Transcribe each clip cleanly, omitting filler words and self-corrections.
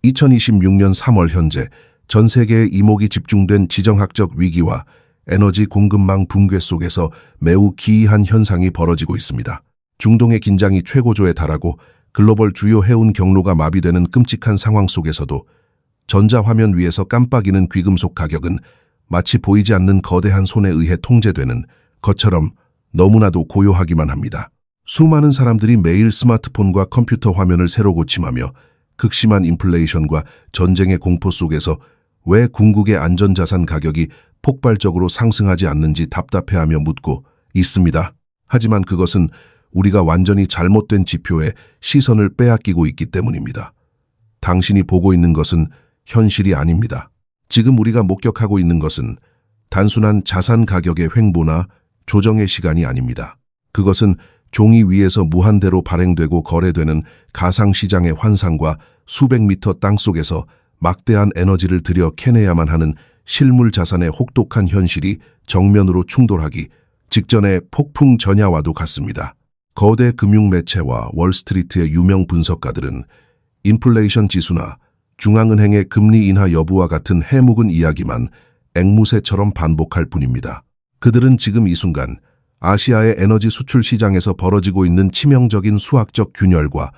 2026년 3월 현재 전 세계의 이목이 집중된 지정학적 위기와 에너지 공급망 붕괴 속에서 매우 기이한 현상이 벌어지고 있습니다. 중동의 긴장이 최고조에 달하고 글로벌 주요 해운 경로가 마비되는 끔찍한 상황 속에서도 전자화면 위에서 깜빡이는 귀금속 가격은 마치 보이지 않는 거대한 손에 의해 통제되는 것처럼 너무나도 고요하기만 합니다. 수많은 사람들이 매일 스마트폰과 컴퓨터 화면을 새로 고침하며 극심한 인플레이션과 전쟁의 공포 속에서 왜 궁극의 안전자산 가격이 폭발적으로 상승하지 않는지 답답해하며 묻고 있습니다. 하지만 그것은 우리가 완전히 잘못된 지표에 시선을 빼앗기고 있기 때문입니다. 당신이 보고 있는 것은 현실이 아닙니다. 지금 우리가 목격하고 있는 것은 단순한 자산 가격의 횡보나 조정의 시간이 아닙니다. 그것은 종이 위에서 무한대로 발행되고 거래되는 가상시장의 환상과 수백 미터 땅속에서 막대한 에너지를 들여 캐내야만 하는 실물 자산의 혹독한 현실이 정면으로 충돌하기 직전의 폭풍 전야와도 같습니다. 거대 금융매체와 월스트리트의 유명 분석가들은 인플레이션 지수나 중앙은행의 금리 인하 여부와 같은 해묵은 이야기만 앵무새처럼 반복할 뿐입니다. 그들은 지금 이 순간 아시아의 에너지 수출 시장에서 벌어지고 있는 치명적인 수학적 균열과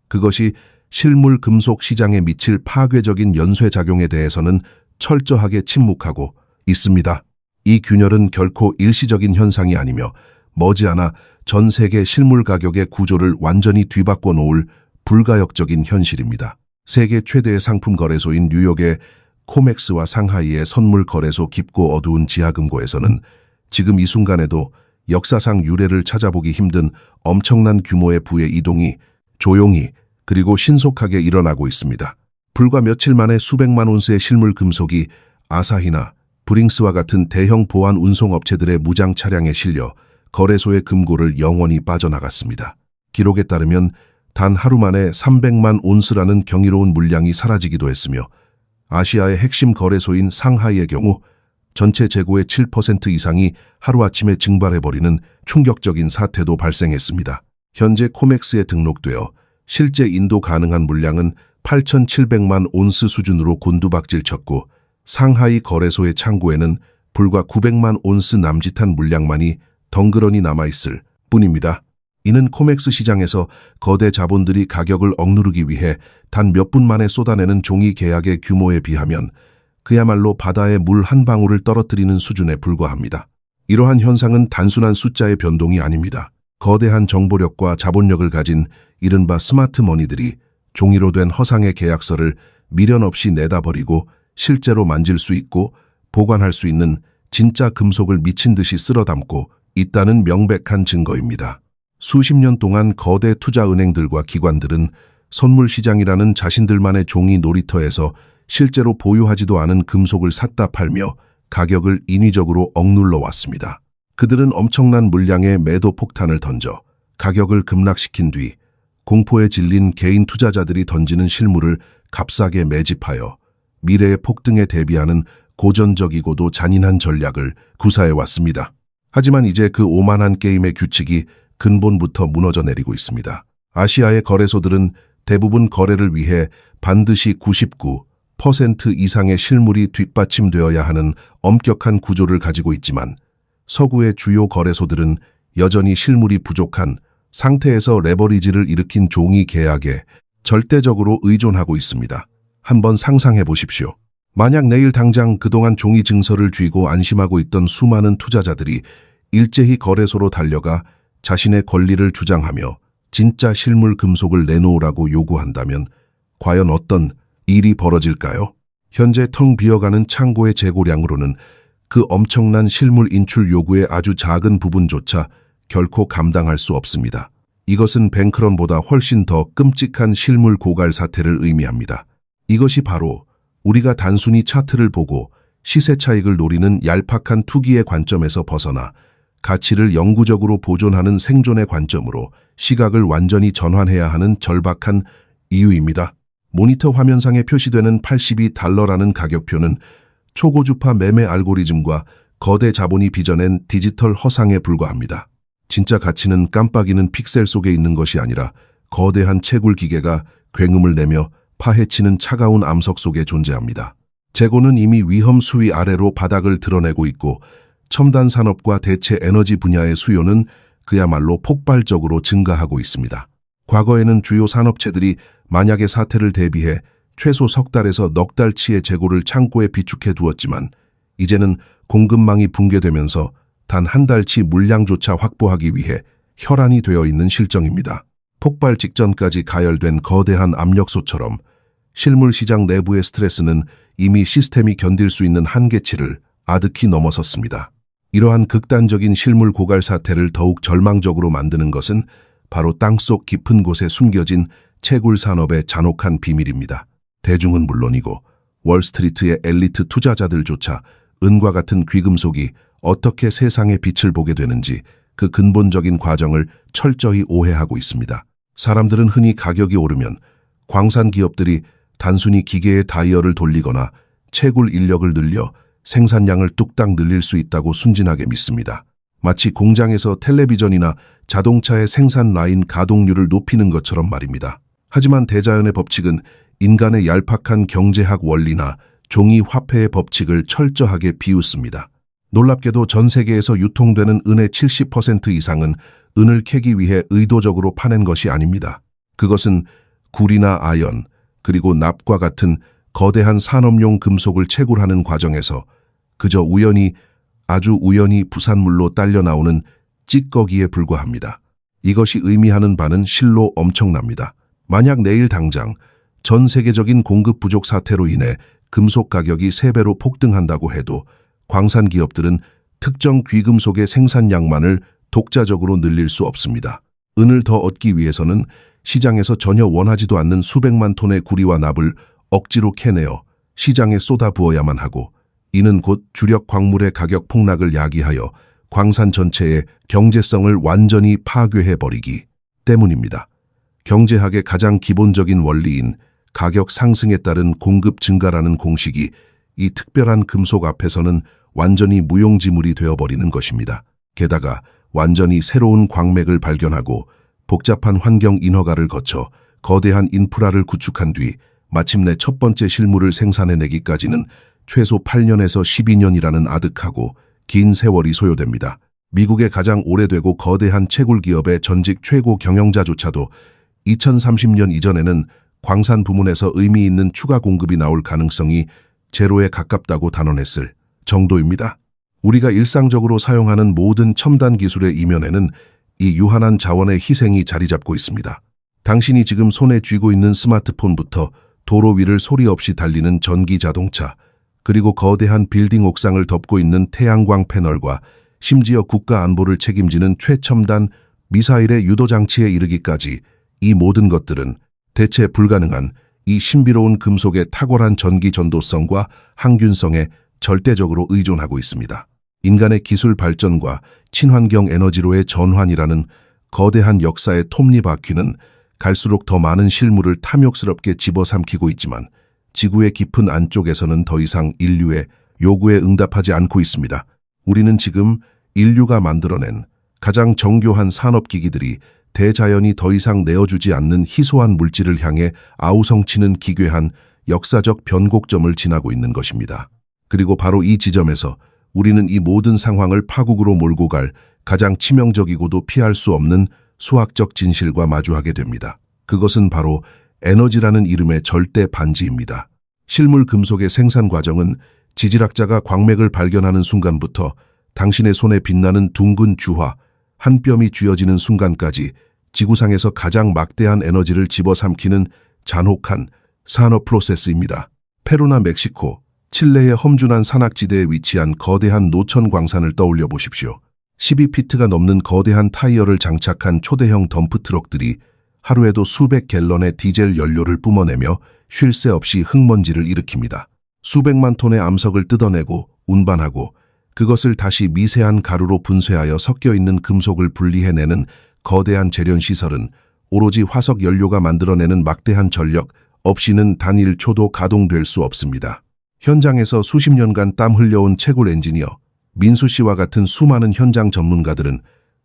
그것이 실물 금속 시장에 미칠 파괴적인 연쇄작용에 대해서는 철저하게 침묵하고 있습니다. 이 균열은 결코 일시적인 현상이 아니며 머지않아 전 세계 실물 가격의 구조를 완전히 뒤바꿔 놓을 불가역적인 현실입니다. 세계 최대의 상품 거래소인 뉴욕의 코맥스와 상하이의 선물 거래소 깊고 어두운 지하금고에서는 지금 이 순간에도 역사상 유례를 찾아보기 힘든 엄청난 규모의 부의 이동이 조용히 그리고 신속하게 일어나고 있습니다. 불과 며칠 만에 수백만 온스의 실물 금속이 아사히나 브링스와 같은 대형 보안 운송업체들의 무장 차량에 실려 거래소의 금고를 영원히 빠져나갔습니다. 기록에 따르면 단 하루 만에 300만 온스라는 경이로운 물량이 사라지기도 했으며 아시아의 핵심 거래소인 상하이의 경우 전체 재고의 7% 이상이 하루아침에 증발해버리는 충격적인 사태도 발생했습니다. 현재 코맥스에 등록되어 실제 인도 가능한 물량은 8,700만 온스 수준으로 곤두박질쳤고 상하이 거래소의 창고에는 불과 900만 온스 남짓한 물량만이 덩그러니 남아있을 뿐입니다. 이는 코맥스 시장에서 거대 자본들이 가격을 억누르기 위해 단 몇 분 만에 쏟아내는 종이 계약의 규모에 비하면 그야말로 바다에 물 한 방울을 떨어뜨리는 수준에 불과합니다. 이러한 현상은 단순한 숫자의 변동이 아닙니다. 거대한 정보력과 자본력을 가진 이른바 스마트 머니들이 종이로 된 허상의 계약서를 미련 없이 내다버리고 실제로 만질 수 있고 보관할 수 있는 진짜 금속을 미친 듯이 쓸어 담고 있다는 명백한 증거입니다. 수십 년 동안 거대 투자은행들과 기관들은 선물시장이라는 자신들만의 종이 놀이터에서 실제로 보유하지도 않은 금속을 샀다 팔며 가격을 인위적으로 억눌러 왔습니다. 그들은 엄청난 물량의 매도 폭탄을 던져 가격을 급락시킨 뒤 공포에 질린 개인 투자자들이 던지는 실물을 값싸게 매집하여 미래의 폭등에 대비하는 고전적이고도 잔인한 전략을 구사해왔습니다. 하지만 이제 그 오만한 게임의 규칙이 근본부터 무너져 내리고 있습니다. 아시아의 거래소들은 대부분 거래를 위해 반드시 99% 이상의 실물이 뒷받침되어야 하는 엄격한 구조를 가지고 있지만 서구의 주요 거래소들은 여전히 실물이 부족한 상태에서 레버리지를 일으킨 종이 계약에 절대적으로 의존하고 있습니다. 한번 상상해 보십시오. 만약 내일 당장 그동안 종이 증서를 쥐고 안심하고 있던 수많은 투자자들이 일제히 거래소로 달려가 자신의 권리를 주장하며 진짜 실물 금속을 내놓으라고 요구한다면 과연 어떤 일이 벌어질까요? 현재 텅 비어가는 창고의 재고량으로는 그 엄청난 실물 인출 요구의 아주 작은 부분조차 결코 감당할 수 없습니다. 이것은 뱅크런보다 훨씬 더 끔찍한 실물 고갈 사태를 의미합니다. 이것이 바로 우리가 단순히 차트를 보고 시세 차익을 노리는 얄팍한 투기의 관점에서 벗어나 가치를 영구적으로 보존하는 생존의 관점으로 시각을 완전히 전환해야 하는 절박한 이유입니다. 모니터 화면상에 표시되는 $82라는 가격표는 초고주파 매매 알고리즘과 거대 자본이 빚어낸 디지털 허상에 불과합니다. 진짜 가치는 깜빡이는 픽셀 속에 있는 것이 아니라 거대한 채굴 기계가 굉음을 내며 파헤치는 차가운 암석 속에 존재합니다. 재고는 이미 위험 수위 아래로 바닥을 드러내고 있고 첨단 산업과 대체 에너지 분야의 수요는 그야말로 폭발적으로 증가하고 있습니다. 과거에는 주요 산업체들이 만약의 사태를 대비해 최소 석 달에서 넉 달치의 재고를 창고에 비축해 두었지만 이제는 공급망이 붕괴되면서 단 한 달치 물량조차 확보하기 위해 혈안이 되어 있는 실정입니다. 폭발 직전까지 가열된 거대한 압력소처럼 실물 시장 내부의 스트레스는 이미 시스템이 견딜 수 있는 한계치를 아득히 넘어섰습니다. 이러한 극단적인 실물 고갈 사태를 더욱 절망적으로 만드는 것은 바로 땅속 깊은 곳에 숨겨진 채굴 산업의 잔혹한 비밀입니다. 대중은 물론이고 월스트리트의 엘리트 투자자들조차 은과 같은 귀금속이 어떻게 세상의 빛을 보게 되는지 그 근본적인 과정을 철저히 오해하고 있습니다. 사람들은 흔히 가격이 오르면 광산 기업들이 단순히 기계의 다이얼을 돌리거나 채굴 인력을 늘려 생산량을 뚝딱 늘릴 수 있다고 순진하게 믿습니다. 마치 공장에서 텔레비전이나 자동차의 생산 라인 가동률을 높이는 것처럼 말입니다. 하지만 대자연의 법칙은 인간의 얄팍한 경제학 원리나 종이 화폐의 법칙을 철저하게 비웃습니다. 놀랍게도 전 세계에서 유통되는 은의 70% 이상은 은을 캐기 위해 의도적으로 파낸 것이 아닙니다. 그것은 구리나 아연, 그리고 납과 같은 거대한 산업용 금속을 채굴하는 과정에서 그저 우연히, 아주 우연히 부산물로 딸려 나오는 찌꺼기에 불과합니다. 이것이 의미하는 바는 실로 엄청납니다. 만약 내일 당장 전 세계적인 공급 부족 사태로 인해 금속 가격이 3배로 폭등한다고 해도 광산 기업들은 특정 귀금속의 생산량만을 독자적으로 늘릴 수 없습니다. 은을 더 얻기 위해서는 시장에서 전혀 원하지도 않는 수백만 톤의 구리와 납을 억지로 캐내어 시장에 쏟아부어야만 하고, 이는 곧 주력 광물의 가격 폭락을 야기하여 광산 전체의 경제성을 완전히 파괴해버리기 때문입니다. 경제학의 가장 기본적인 원리인 가격 상승에 따른 공급 증가라는 공식이 이 특별한 금속 앞에서는 완전히 무용지물이 되어버리는 것입니다. 게다가 완전히 새로운 광맥을 발견하고 복잡한 환경 인허가를 거쳐 거대한 인프라를 구축한 뒤 마침내 첫 번째 실물을 생산해내기까지는 최소 8년에서 12년이라는 아득하고 긴 세월이 소요됩니다. 미국의 가장 오래되고 거대한 채굴 기업의 전직 최고 경영자조차도 2030년 이전에는 광산 부문에서 의미 있는 추가 공급이 나올 가능성이 제로에 가깝다고 단언했을 정도입니다. 우리가 일상적으로 사용하는 모든 첨단 기술의 이면에는 이 유한한 자원의 희생이 자리 잡고 있습니다. 당신이 지금 손에 쥐고 있는 스마트폰부터 도로 위를 소리 없이 달리는 전기 자동차, 그리고 거대한 빌딩 옥상을 덮고 있는 태양광 패널과 심지어 국가 안보를 책임지는 최첨단 미사일의 유도장치에 이르기까지 이 모든 것들은 대체 불가능한 이 신비로운 금속의 탁월한 전기 전도성과 항균성에 절대적으로 의존하고 있습니다. 인간의 기술 발전과 친환경 에너지로의 전환이라는 거대한 역사의 톱니바퀴는 갈수록 더 많은 실물을 탐욕스럽게 집어삼키고 있지만 지구의 깊은 안쪽에서는 더 이상 인류의 요구에 응답하지 않고 있습니다. 우리는 지금 인류가 만들어낸 가장 정교한 산업기기들이 대자연이 더 이상 내어주지 않는 희소한 물질을 향해 아우성치는 기괴한 역사적 변곡점을 지나고 있는 것입니다. 그리고 바로 이 지점에서 우리는 이 모든 상황을 파국으로 몰고 갈 가장 치명적이고도 피할 수 없는 수학적 진실과 마주하게 됩니다. 그것은 바로 에너지라는 이름의 절대 반지입니다. 실물 금속의 생산 과정은 지질학자가 광맥을 발견하는 순간부터 당신의 손에 빛나는 둥근 주화, 한 뼘이 쥐어지는 순간까지 지구상에서 가장 막대한 에너지를 집어삼키는 잔혹한 산업 프로세스입니다. 페루나 멕시코, 칠레의 험준한 산악지대에 위치한 거대한 노천 광산을 떠올려 보십시오. 12피트가 넘는 거대한 타이어를 장착한 초대형 덤프 트럭들이 하루에도 수백 갤런의 디젤 연료를 뿜어내며 쉴 새 없이 흙먼지를 일으킵니다. 수백만 톤의 암석을 뜯어내고 운반하고 그것을 다시 미세한 가루로 분쇄하여 섞여있는 금속을 분리해내는 거대한 재련 시설은 오로지 화석 연료가 만들어내는 막대한 전력 없이는 단 1초도 가동될 수 없습니다. 현장에서 수십 년간 땀 흘려온 채굴 엔지니어 민수 씨와 같은 수많은 현장 전문가들은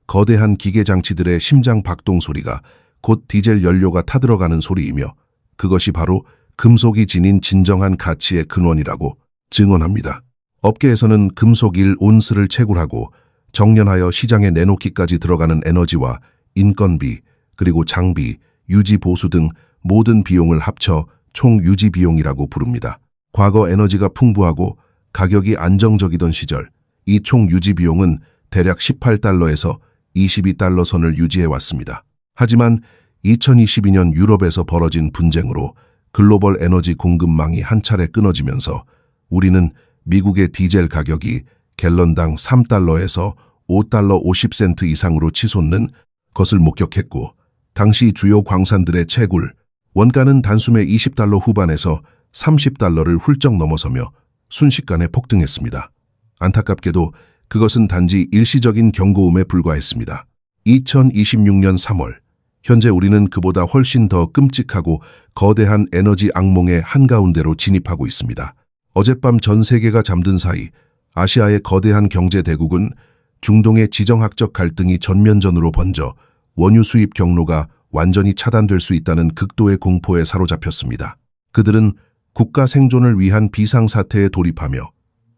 거대한 기계 장치들의 심장 박동 소리가 곧 디젤 연료가 타들어가는 소리이며 그것이 바로 금속이 지닌 진정한 가치의 근원이라고 증언합니다. 업계에서는 금속 1온스를 채굴하고 정년하여 시장에 내놓기까지 들어가는 에너지와 인건비, 그리고 장비, 유지 보수 등 모든 비용을 합쳐 총 유지 비용이라고 부릅니다. 과거 에너지가 풍부하고 가격이 안정적이던 시절, 이 총 유지 비용은 대략 18달러에서 22달러 선을 유지해 왔습니다. 하지만 2022년 유럽에서 벌어진 분쟁으로 글로벌 에너지 공급망이 한 차례 끊어지면서 우리는 미국의 디젤 가격이 갤런당 3달러에서 5달러 50센트 이상으로 치솟는 것을 목격했고, 당시 주요 광산들의 채굴, 원가는 단숨에 20달러 후반에서 30달러를 훌쩍 넘어서며 순식간에 폭등했습니다. 안타깝게도 그것은 단지 일시적인 경고음에 불과했습니다. 2026년 3월, 현재 우리는 그보다 훨씬 더 끔찍하고 거대한 에너지 악몽의 한가운데로 진입하고 있습니다. 어젯밤 전 세계가 잠든 사이 아시아의 거대한 경제 대국은 중동의 지정학적 갈등이 전면전으로 번져 원유 수입 경로가 완전히 차단될 수 있다는 극도의 공포에 사로잡혔습니다. 그들은 국가 생존을 위한 비상사태에 돌입하며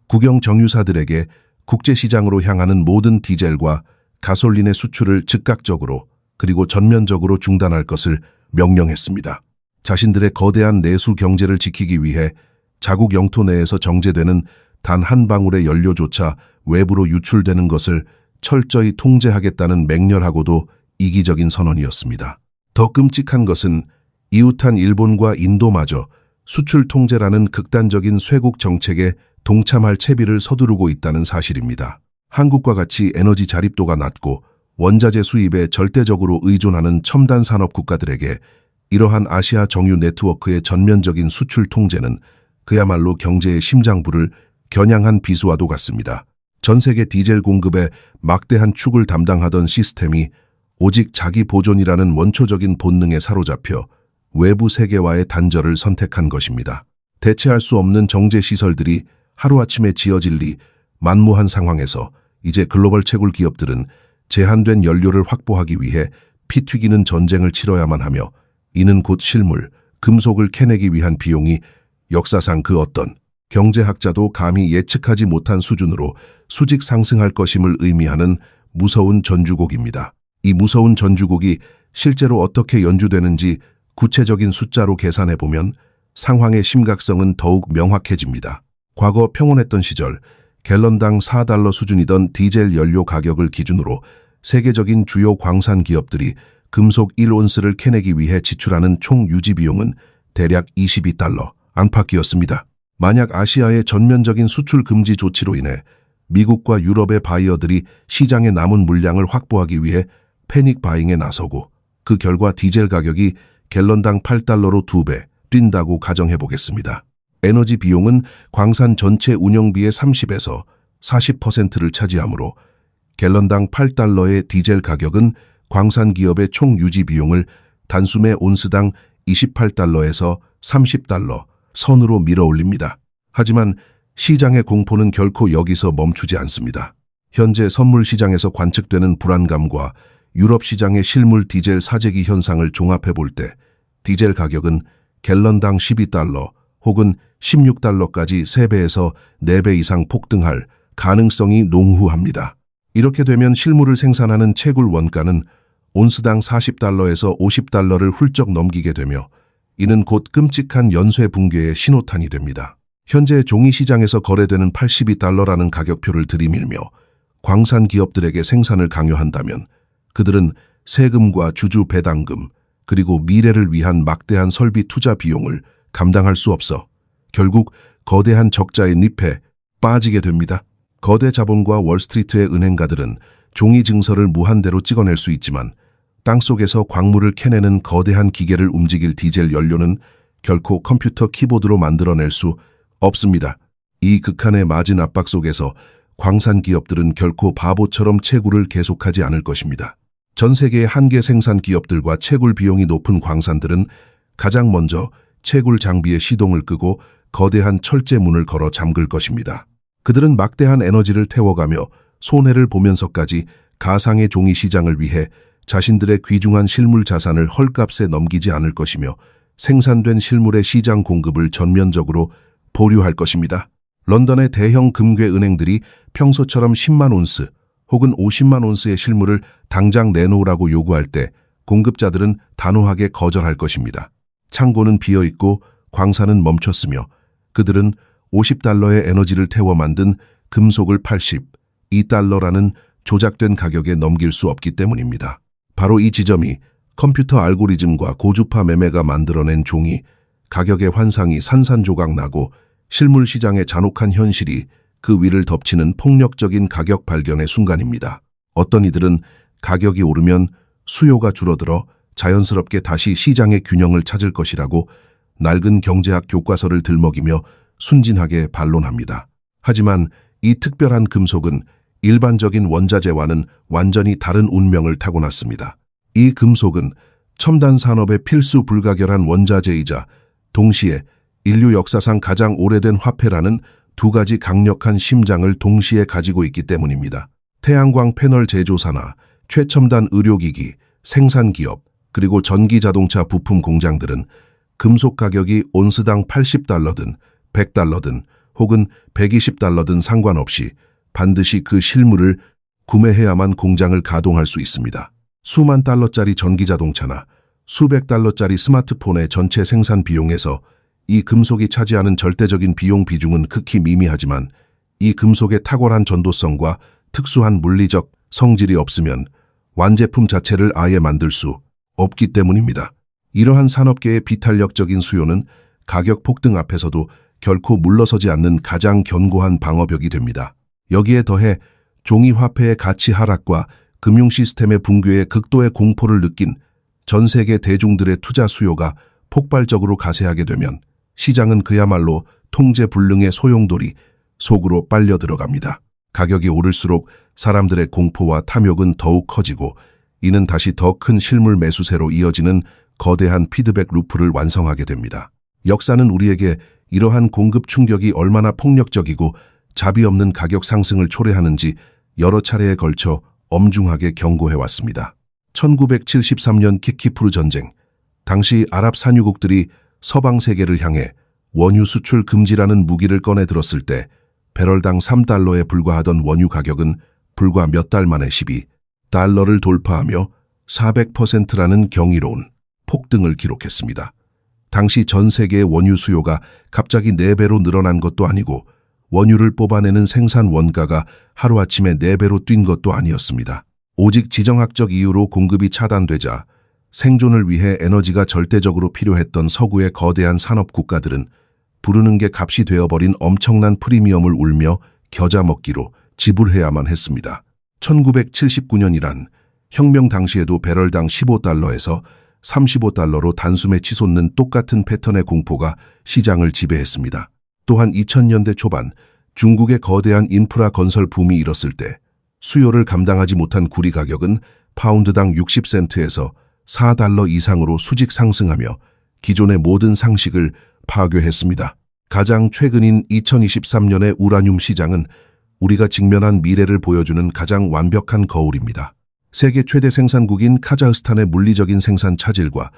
국영 정유사들에게 국제시장으로 향하는 모든 디젤과 가솔린의 수출을 즉각적으로 그리고 전면적으로 중단할 것을 명령했습니다. 자신들의 거대한 내수 경제를 지키기 위해 자국 영토 내에서 정제되는 단 한 방울의 연료조차 외부로 유출되는 것을 철저히 통제하겠다는 맹렬하고도 이기적인 선언이었습니다. 더 끔찍한 것은 이웃한 일본과 인도마저 수출 통제라는 극단적인 쇄국 정책에 동참할 채비를 서두르고 있다는 사실입니다. 한국과 같이 에너지 자립도가 낮고 원자재 수입에 절대적으로 의존하는 첨단 산업 국가들에게 이러한 아시아 정유 네트워크의 전면적인 수출 통제는 그야말로 경제의 심장부를 겨냥한 비수와도 같습니다. 전 세계 디젤 공급의 막대한 축을 담당하던 시스템이 오직 자기 보존이라는 원초적인 본능에 사로잡혀 외부 세계와의 단절을 선택한 것입니다. 대체할 수 없는 정제 시설들이 하루아침에 지어질 리 만무한 상황에서 이제 글로벌 채굴 기업들은 제한된 연료를 확보하기 위해 피 튀기는 전쟁을 치러야만 하며, 이는 곧 실물, 금속을 캐내기 위한 비용이 역사상 그 어떤 경제학자도 감히 예측하지 못한 수준으로 수직 상승할 것임을 의미하는 무서운 전주곡입니다. 이 무서운 전주곡이 실제로 어떻게 연주되는지 구체적인 숫자로 계산해보면 상황의 심각성은 더욱 명확해집니다. 과거 평온했던 시절 갤런당 4달러 수준이던 디젤 연료 가격을 기준으로 세계적인 주요 광산 기업들이 금속 1온스를 캐내기 위해 지출하는 총 유지 비용은 대략 22달러 안팎이었습니다. 만약 아시아의 전면적인 수출 금지 조치로 인해 미국과 유럽의 바이어들이 시장에 남은 물량을 확보하기 위해 패닉 바잉에 나서고 그 결과 디젤 가격이 갤런당 8달러로 2배 뛴다고 가정해보겠습니다. 에너지 비용은 광산 전체 운영비의 30에서 40%를 차지하므로 갤런당 8달러의 디젤 가격은 광산 기업의 총 유지 비용을 단숨에 온스당 28달러에서 30달러 선으로 밀어올립니다. 하지만 시장의 공포는 결코 여기서 멈추지 않습니다. 현재 선물 시장에서 관측되는 불안감과 유럽 시장의 실물 디젤 사재기 현상을 종합해 볼 때 디젤 가격은 갤런당 12달러 혹은 16달러까지 3배에서 4배 이상 폭등할 가능성이 농후합니다. 이렇게 되면 실물을 생산하는 채굴 원가는 온스당 40달러에서 50달러를 훌쩍 넘기게 되며, 이는 곧 끔찍한 연쇄 붕괴의 신호탄이 됩니다. 현재 종이 시장에서 거래되는 82달러라는 가격표를 들이밀며 광산 기업들에게 생산을 강요한다면 그들은 세금과 주주 배당금 그리고 미래를 위한 막대한 설비 투자 비용을 감당할 수 없어 결국 거대한 적자의 늪에 빠지게 됩니다. 거대 자본과 월스트리트의 은행가들은 종이 증서를 무한대로 찍어낼 수 있지만 땅속에서 광물을 캐내는 거대한 기계를 움직일 디젤 연료는 결코 컴퓨터 키보드로 만들어낼 수 없습니다. 이 극한의 마진 압박 속에서 광산 기업들은 결코 바보처럼 채굴을 계속하지 않을 것입니다. 전 세계의 한계 생산 기업들과 채굴 비용이 높은 광산들은 가장 먼저 채굴 장비의 시동을 끄고 거대한 철제 문을 걸어 잠글 것입니다. 그들은 막대한 에너지를 태워가며 손해를 보면서까지 가상의 종이 시장을 위해 자신들의 귀중한 실물 자산을 헐값에 넘기지 않을 것이며 생산된 실물의 시장 공급을 전면적으로 보류할 것입니다. 런던의 대형 금괴 은행들이 평소처럼 10만 온스 혹은 50만 온스의 실물을 당장 내놓으라고 요구할 때 공급자들은 단호하게 거절할 것입니다. 창고는 비어있고 광산은 멈췄으며 그들은 $50의 에너지를 태워 만든 금속을 82달러라는 조작된 가격에 넘길 수 없기 때문입니다. 바로 이 지점이 컴퓨터 알고리즘과 고주파 매매가 만들어낸 종이 가격의 환상이 산산조각 나고 실물 시장의 잔혹한 현실이 그 위를 덮치는 폭력적인 가격 발견의 순간입니다. 어떤 이들은 가격이 오르면 수요가 줄어들어 자연스럽게 다시 시장의 균형을 찾을 것이라고 낡은 경제학 교과서를 들먹이며 순진하게 반론합니다. 하지만 이 특별한 금속은 일반적인 원자재와는 완전히 다른 운명을 타고났습니다. 이 금속은 첨단 산업의 필수 불가결한 원자재이자 동시에 인류 역사상 가장 오래된 화폐라는 두 가지 강력한 심장을 동시에 가지고 있기 때문입니다. 태양광 패널 제조사나 최첨단 의료기기, 생산기업, 그리고 전기자동차 부품 공장들은 금속 가격이 온스당 $80든 $100든 혹은 $120든 상관없이 반드시 그 실물을 구매해야만 공장을 가동할 수 있습니다. 수만 달러짜리 전기자동차나 수백 달러짜리 스마트폰의 전체 생산 비용에서 이 금속이 차지하는 절대적인 비용 비중은 극히 미미하지만 이 금속의 탁월한 전도성과 특수한 물리적 성질이 없으면 완제품 자체를 아예 만들 수 없기 때문입니다. 이러한 산업계의 비탄력적인 수요는 가격 폭등 앞에서도 결코 물러서지 않는 가장 견고한 방어벽이 됩니다. 여기에 더해 종이화폐의 가치 하락과 금융 시스템의 붕괴에 극도의 공포를 느낀 전 세계 대중들의 투자 수요가 폭발적으로 가세하게 되면 시장은 그야말로 통제불능의 소용돌이 속으로 빨려 들어갑니다. 가격이 오를수록 사람들의 공포와 탐욕은 더욱 커지고 이는 다시 더 큰 실물 매수세로 이어지는 거대한 피드백 루프를 완성하게 됩니다. 역사는 우리에게 이러한 공급 충격이 얼마나 폭력적이고 자비 없는 가격 상승을 초래하는지 여러 차례에 걸쳐 엄중하게 경고해왔습니다. 1973년 키키푸르 전쟁, 당시 아랍 산유국들이 서방 세계를 향해 원유 수출 금지라는 무기를 꺼내 들었을 때 배럴당 $3에 불과하던 원유 가격은 불과 몇 달 만에 $12를 돌파하며 400%라는 경이로운 폭등을 기록했습니다. 당시 전 세계의 원유 수요가 갑자기 4배로 늘어난 것도 아니고 원유를 뽑아내는 생산 원가가 하루아침에 4배로 뛴 것도 아니었습니다. 오직 지정학적 이유로 공급이 차단되자 생존을 위해 에너지가 절대적으로 필요했던 서구의 거대한 산업 국가들은 부르는 게 값이 되어버린 엄청난 프리미엄을 울며 겨자 먹기로 지불해야만 했습니다. 1979년이란 혁명 당시에도 배럴당 $15에서 $35로 단숨에 치솟는 똑같은 패턴의 공포가 시장을 지배했습니다. 또한 2000년대 초반 중국의 거대한 인프라 건설 붐이 일었을 때 수요를 감당하지 못한 구리 가격은 파운드당 60센트에서 $4 이상으로 수직 상승하며 기존의 모든 상식을 파괴했습니다. 가장 최근인 2023년의 우라늄 시장은 우리가 직면한 미래를 보여주는 가장 완벽한 거울입니다. 세계 최대 생산국인 카자흐스탄의 물리적인 생산 차질과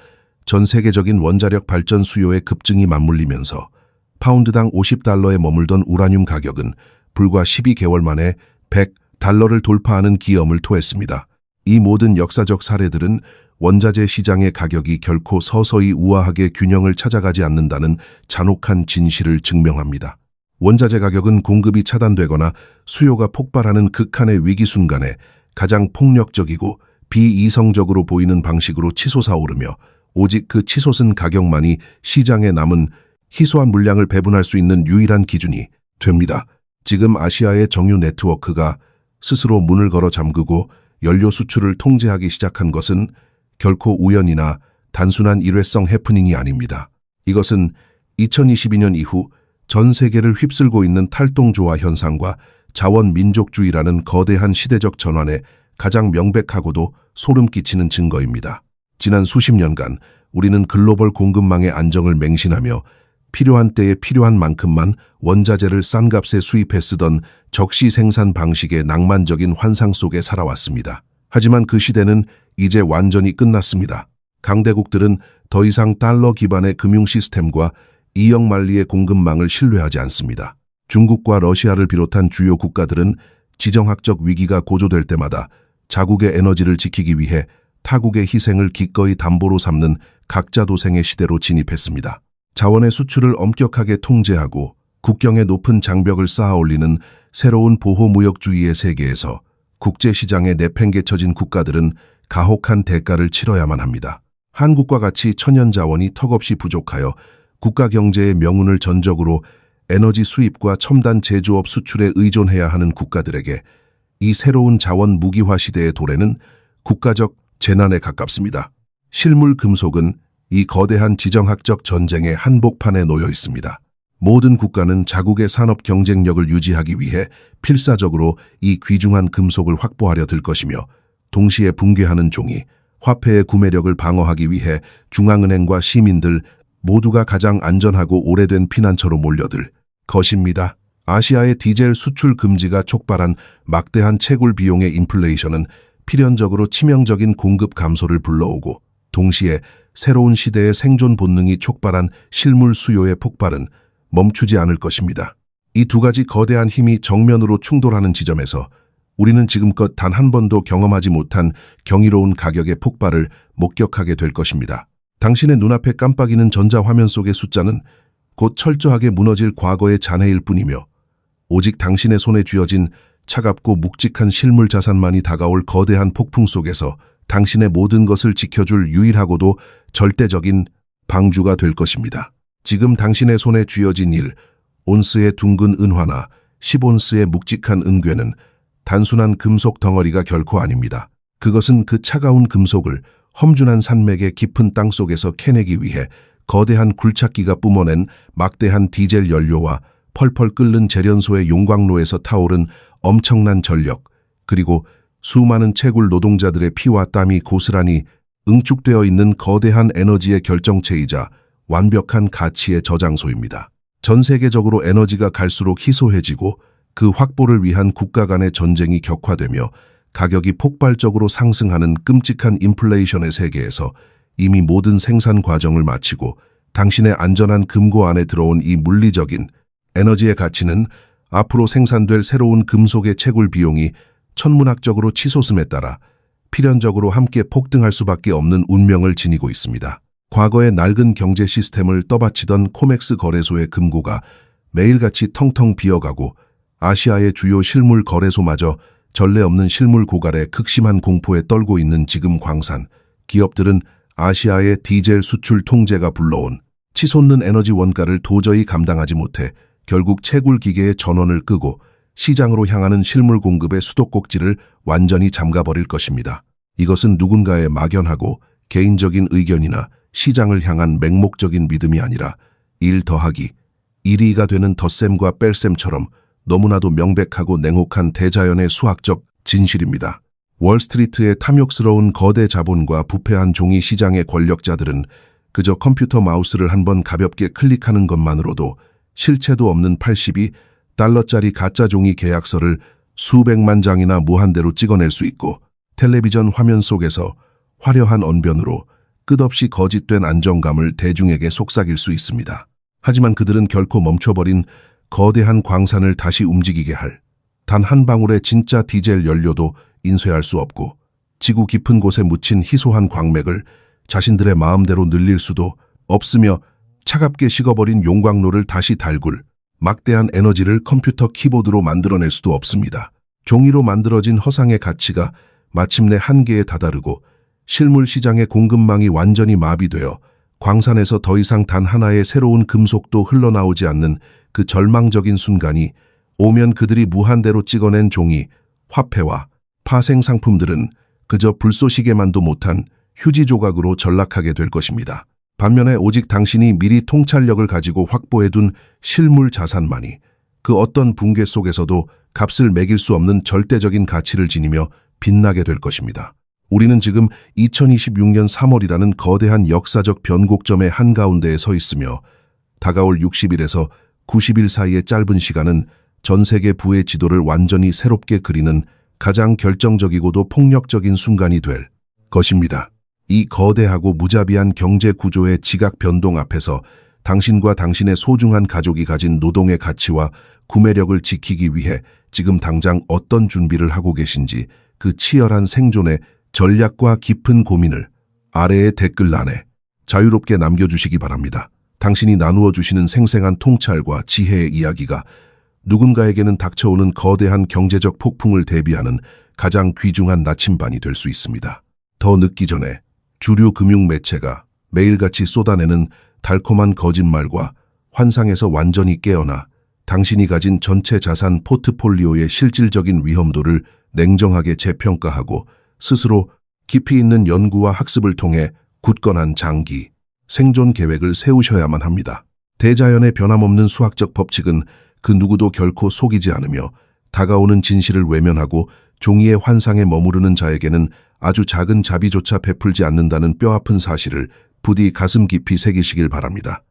전 세계적인 원자력 발전 수요의 급증이 맞물리면서 파운드당 $50에 머물던 우라늄 가격은 불과 12개월 만에 $100를 돌파하는 기염을 토했습니다. 이 모든 역사적 사례들은 원자재 시장의 가격이 결코 서서히 우아하게 균형을 찾아가지 않는다는 잔혹한 진실을 증명합니다. 원자재 가격은 공급이 차단되거나 수요가 폭발하는 극한의 위기 순간에 가장 폭력적이고 비이성적으로 보이는 방식으로 치솟아 오르며 오직 그 치솟은 가격만이 시장에 남은 희소한 물량을 배분할 수 있는 유일한 기준이 됩니다. 지금 아시아의 정유 네트워크가 스스로 문을 걸어 잠그고 연료 수출을 통제하기 시작한 것은 결코 우연이나 단순한 일회성 해프닝이 아닙니다. 이것은 2022년 이후 전 세계를 휩쓸고 있는 탈동조화 현상과 자원민족주의라는 거대한 시대적 전환의 가장 명백하고도 소름 끼치는 증거입니다. 지난 수십 년간 우리는 글로벌 공급망의 안정을 맹신하며 필요한 때에 필요한 만큼만 원자재를 싼 값에 수입해 쓰던 적시 생산 방식의 낭만적인 환상 속에 살아왔습니다. 하지만 그 시대는 이제 완전히 끝났습니다. 강대국들은 더 이상 달러 기반의 금융 시스템과 이역만리의 공급망을 신뢰하지 않습니다. 중국과 러시아를 비롯한 주요 국가들은 지정학적 위기가 고조될 때마다 자국의 에너지를 지키기 위해 타국의 희생을 기꺼이 담보로 삼는 각자 도생의 시대로 진입했습니다. 자원의 수출을 엄격하게 통제하고 국경에 높은 장벽을 쌓아 올리는 새로운 보호무역주의의 세계에서 국제시장에 내팽개쳐진 국가들은 가혹한 대가를 치러야만 합니다. 한국과 같이 천연자원이 턱없이 부족하여 국가 경제의 명운을 전적으로 에너지 수입과 첨단 제조업 수출에 의존해야 하는 국가들에게 이 새로운 자원 무기화 시대의 도래는 국가적 재난에 가깝습니다. 실물 금속은 이 거대한 지정학적 전쟁의 한복판에 놓여 있습니다. 모든 국가는 자국의 산업 경쟁력을 유지하기 위해 필사적으로 이 귀중한 금속을 확보하려 들 것이며 동시에 붕괴하는 종이 화폐의 구매력을 방어하기 위해 중앙은행과 시민들 모두가 가장 안전하고 오래된 피난처로 몰려들 것입니다. 아시아의 디젤 수출 금지가 촉발한 막대한 채굴 비용의 인플레이션은 필연적으로 치명적인 공급 감소를 불러오고 동시에 새로운 시대의 생존 본능이 촉발한 실물 수요의 폭발은 멈추지 않을 것입니다. 이 두 가지 거대한 힘이 정면으로 충돌하는 지점에서 우리는 지금껏 단 한 번도 경험하지 못한 경이로운 가격의 폭발을 목격하게 될 것입니다. 당신의 눈앞에 깜빡이는 전자화면 속의 숫자는 곧 철저하게 무너질 과거의 잔해일 뿐이며 오직 당신의 손에 쥐어진 차갑고 묵직한 실물 자산만이 다가올 거대한 폭풍 속에서 당신의 모든 것을 지켜줄 유일하고도 절대적인 방주가 될 것입니다. 지금 당신의 손에 쥐어진 온스의 둥근 은화나 10온스의 묵직한 은괴는 단순한 금속 덩어리가 결코 아닙니다. 그것은 그 차가운 금속을 험준한 산맥의 깊은 땅 속에서 캐내기 위해 거대한 굴착기가 뿜어낸 막대한 디젤 연료와 펄펄 끓는 제련소의 용광로에서 타오른 엄청난 전력, 그리고 수많은 채굴 노동자들의 피와 땀이 고스란히 응축되어 있는 거대한 에너지의 결정체이자 완벽한 가치의 저장소입니다. 전 세계적으로 에너지가 갈수록 희소해지고 그 확보를 위한 국가 간의 전쟁이 격화되며 가격이 폭발적으로 상승하는 끔찍한 인플레이션의 세계에서 이미 모든 생산 과정을 마치고 당신의 안전한 금고 안에 들어온 이 물리적인 에너지의 가치는 앞으로 생산될 새로운 금속의 채굴 비용이 천문학적으로 치솟음에 따라 필연적으로 함께 폭등할 수밖에 없는 운명을 지니고 있습니다. 과거의 낡은 경제 시스템을 떠받치던 코맥스 거래소의 금고가 매일같이 텅텅 비어가고 아시아의 주요 실물 거래소마저 전례 없는 실물 고갈에 극심한 공포에 떨고 있는 지금 광산, 기업들은 아시아의 디젤 수출 통제가 불러온 치솟는 에너지 원가를 도저히 감당하지 못해 결국 채굴 기계의 전원을 끄고 시장으로 향하는 실물 공급의 수도꼭지를 완전히 잠가버릴 것입니다. 이것은 누군가의 막연하고 개인적인 의견이나 시장을 향한 맹목적인 믿음이 아니라 1 더하기 1이가 되는 덧셈과 뺄셈처럼 너무나도 명백하고 냉혹한 대자연의 수학적 진실입니다. 월스트리트의 탐욕스러운 거대 자본과 부패한 종이 시장의 권력자들은 그저 컴퓨터 마우스를 한번 가볍게 클릭하는 것만으로도 실체도 없는 82달러짜리 가짜 종이 계약서를 수백만 장이나 무한대로 찍어낼 수 있고 텔레비전 화면 속에서 화려한 언변으로 끝없이 거짓된 안정감을 대중에게 속삭일 수 있습니다. 하지만 그들은 결코 멈춰버린 거대한 광산을 다시 움직이게 할 단 한 방울의 진짜 디젤 연료도 인쇄할 수 없고 지구 깊은 곳에 묻힌 희소한 광맥을 자신들의 마음대로 늘릴 수도 없으며 차갑게 식어버린 용광로를 다시 달굴 막대한 에너지를 컴퓨터 키보드로 만들어낼 수도 없습니다. 종이로 만들어진 허상의 가치가 마침내 한계에 다다르고 실물 시장의 공급망이 완전히 마비되어 광산에서 더 이상 단 하나의 새로운 금속도 흘러나오지 않는 그 절망적인 순간이 오면 그들이 무한대로 찍어낸 종이, 화폐와 파생 상품들은 그저 불쏘시개만도 못한 휴지 조각으로 전락하게 될 것입니다. 반면에 오직 당신이 미리 통찰력을 가지고 확보해둔 실물 자산만이 그 어떤 붕괴 속에서도 값을 매길 수 없는 절대적인 가치를 지니며 빛나게 될 것입니다. 우리는 지금 2026년 3월이라는 거대한 역사적 변곡점의 한가운데에 서 있으며 다가올 60일에서 90일 사이의 짧은 시간은 전 세계 부의 지도를 완전히 새롭게 그리는 가장 결정적이고도 폭력적인 순간이 될 것입니다. 이 거대하고 무자비한 경제 구조의 지각 변동 앞에서 당신과 당신의 소중한 가족이 가진 노동의 가치와 구매력을 지키기 위해 지금 당장 어떤 준비를 하고 계신지 그 치열한 생존의 전략과 깊은 고민을 아래의 댓글란에 자유롭게 남겨주시기 바랍니다. 당신이 나누어 주시는 생생한 통찰과 지혜의 이야기가 누군가에게는 닥쳐오는 거대한 경제적 폭풍을 대비하는 가장 귀중한 나침반이 될 수 있습니다. 더 늦기 전에 주류 금융 매체가 매일같이 쏟아내는 달콤한 거짓말과 환상에서 완전히 깨어나 당신이 가진 전체 자산 포트폴리오의 실질적인 위험도를 냉정하게 재평가하고 스스로 깊이 있는 연구와 학습을 통해 굳건한 장기 생존 계획을 세우셔야만 합니다. 대자연의 변함없는 수학적 법칙은 그 누구도 결코 속이지 않으며 다가오는 진실을 외면하고 종이의 환상에 머무르는 자에게는 아주 작은 자비조차 베풀지 않는다는 뼈아픈 사실을 부디 가슴 깊이 새기시길 바랍니다.